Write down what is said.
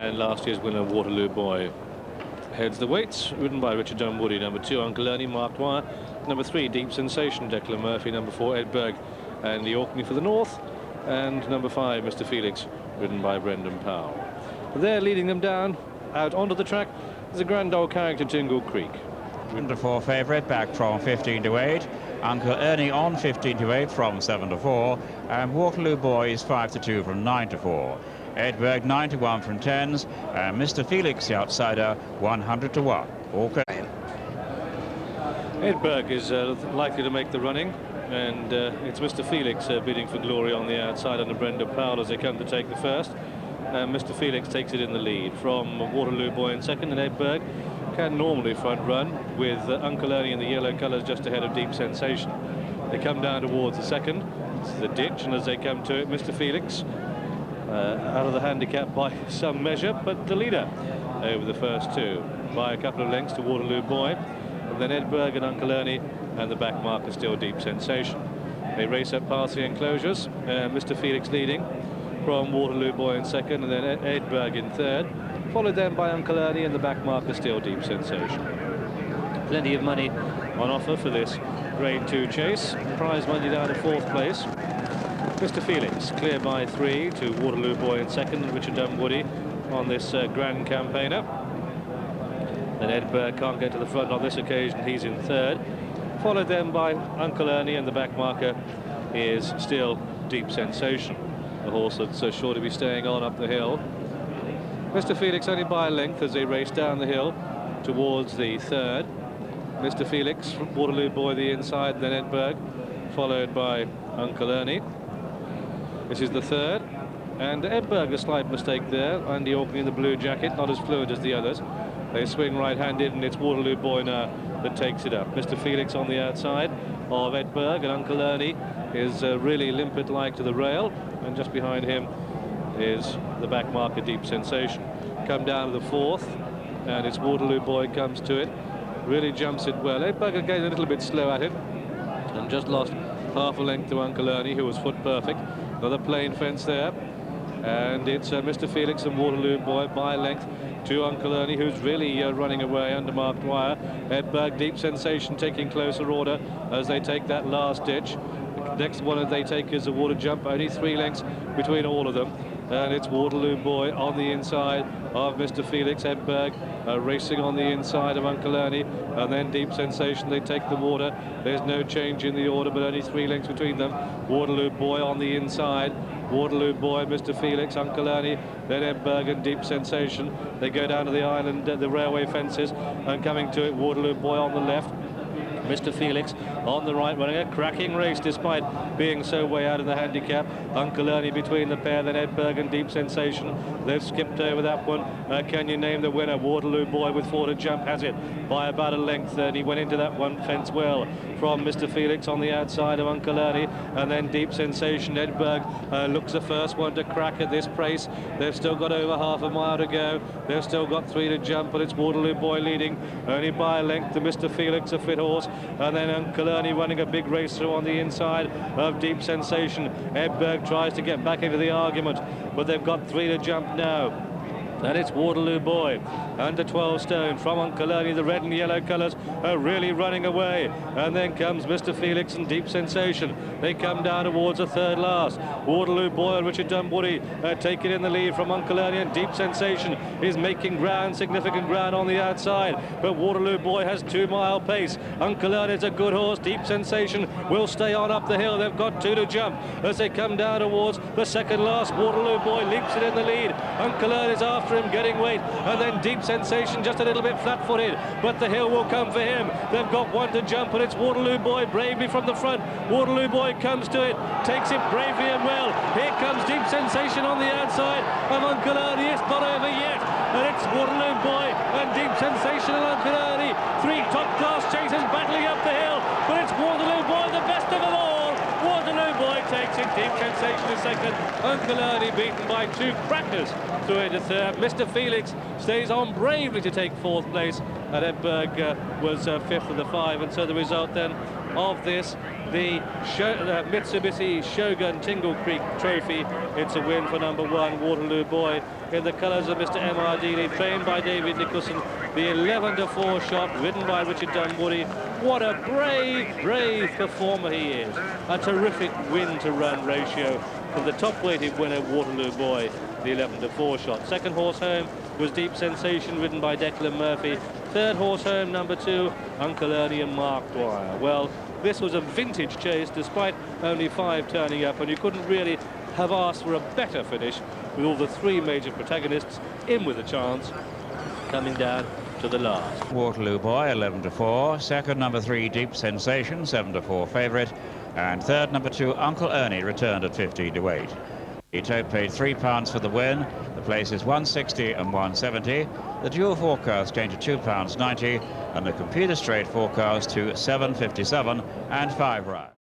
And last year's winner, Waterloo Boy, heads the weights, ridden by Richard Dunwoody. Number 2, Uncle Ernie, marked wire. Number 3, Deep Sensation, Declan Murphy. Number 4, Edberg and the Orkney for the North. And number 5, Mr. Felix, ridden by Brendan Powell. They're leading them down, out onto the track. There's a grand old character, Tingle Creek. Under 4 favourite, back from 15 to 8. Uncle Ernie on 15 to 8 from 7 to 4. And Waterloo Boy is 5 to 2 from 9 to 4. Edberg 9 to 1 from 10s. And Mr. Felix, the outsider, 100 to 1. Okay. Edberg is likely to make the running. And it's Mr. Felix bidding for glory on the outside under Brendan Powell as they come to take the first. And Mr. Felix takes it in the lead from Waterloo Boy in second, and Edberg can normally front run with Uncle Ernie in the yellow colours just ahead of Deep Sensation. They come down towards the second. This is the ditch, and as they come to it, Mr. Felix out of the handicap by some measure, but the leader over the first two by a couple of lengths to Waterloo Boy. And then Edberg and Uncle Ernie, and the back marker still Deep Sensation. They race up past the enclosures. Mr. Felix leading from Waterloo Boy in second, and then Edberg in third, followed then by Uncle Ernie, and the back marker still Deep Sensation. Plenty of money on offer for this Grade 2 chase. Prize money down to 4th place. Mr. Felix clear by 3 to Waterloo Boy in second, and Richard Dunwoody on this Grand Campaigner. Then Edberg can't get to the front on this occasion, he's in third, followed then by Uncle Ernie, and the back marker is still Deep Sensation, the horse that's sure to be staying on up the hill. Mr. Felix only by a length as they race down the hill towards the third. Mr. Felix from Waterloo Boy the inside, then Edberg, followed by Uncle Ernie. This is the third, and Edberg a slight mistake there. Andy Orkney in the blue jacket, not as fluent as the others. They swing right-handed, and it's Waterloo Boy now that takes it up. Mr. Felix on the outside of Edberg, and Uncle Ernie is really limpet-like to the rail, and just behind him is the back marker Deep Sensation. Come down to the fourth, and it's Waterloo Boy comes to it, really jumps it well. Edberg again a little bit slow at it, and just lost half a length to Uncle Ernie, who was foot perfect. Another plain fence there, and it's Mr. Felix and Waterloo Boy by length to Uncle Ernie, who's really running away under marked wire. Edberg, Deep Sensation taking closer order as they take that last ditch. The next one that they take is a water jump, only 3 lengths between all of them. And it's Waterloo Boy on the inside of Mr. Felix. Edberg racing on the inside of Uncle Ernie, and then Deep Sensation, they take the water. There's no change in the order, but only 3 lengths between them. Waterloo Boy on the inside. Waterloo Boy, Mr. Felix, Uncle Ernie, then Edberg and Deep Sensation. They go down to the island, the railway fences, and coming to it, Waterloo Boy on the left. Mr. Felix on the right, running a cracking race despite being so way out of the handicap. Uncle Ernie between the pair, then Edberg and Deep Sensation. They've skipped over that one. Can you name the winner? Waterloo Boy with 4 to jump has it by about a length, and he went into that one fence well from Mr. Felix on the outside of Uncle Ernie, and then Deep Sensation. Edberg looks the first one to crack at this pace. They've still got over half a mile to go. They've still got 3 to jump, but it's Waterloo Boy leading only by a length to Mr. Felix, a fit horse. And then Uncle Ernie running a big race through on the inside of Deep Sensation. Edberg tries to get back into the argument, but they've got 3 to jump now. And it's Waterloo Boy, under 12 stone from Uncle Ernie. The red and yellow colours are really running away. And then comes Mr. Felix and Deep Sensation. They come down towards the third last. Waterloo Boy and Richard Dunwoody take it in the lead from Uncle Ernie, and Deep Sensation is making ground, significant ground on the outside. But Waterloo Boy has 2-mile pace. Uncle Ernie's a good horse. Deep Sensation will stay on up the hill. They've got 2 to jump as they come down towards the second last. Waterloo Boy leaps it in the lead. Uncle Ernie's after him, getting weight, and then Deep Sensation just a little bit flat-footed, but the hill will come for him. They've got 1 to jump, and it's Waterloo Boy bravely from the front. Waterloo Boy comes to it, takes it bravely and well. Here comes Deep Sensation on the outside of Uncle Ernie. It's not over yet, and it's Waterloo Boy and Deep Sensation and Uncle Ernie. 3 top-class chasers battling up the hill, but it's Waterloo Boy, the best of them all. Waterloo Boy takes it. Deep Sensation is second. Uncle Ernie beaten by 2 crackers through into third. Mr. Felix stays on bravely to take 4th place, and Edberg was 5th of the 5. And so the result then of this, the Mitsubishi Shogun Tingle Creek Trophy. It's a win for number 1, Waterloo Boy, in the colours of Mr. M. Ardini, trained by David Nicholson. The 11-4 shot, ridden by Richard Dunwoody. What a brave performer he is. A terrific win-to-run ratio from the top-weighted winner, Waterloo Boy, the 11-4 shot. Second horse home was Deep Sensation, ridden by Declan Murphy. Third horse home, number 2, Uncle Ernie and Mark Dwyer. Well, this was a vintage chase, despite only 5 turning up, and you couldn't really have asked for a better finish, with all the 3 major protagonists in with a chance, coming down to the last. Waterloo Boy, 11-4. Second, number 3, Deep Sensation, 7-4 favourite. And third, number 2, Uncle Ernie, returned at 15-8. Ito paid £3 for the win. The places 160 and 170. The dual forecast changed to £2.90, and the computer straight forecast to 7.57 and 5 rounds.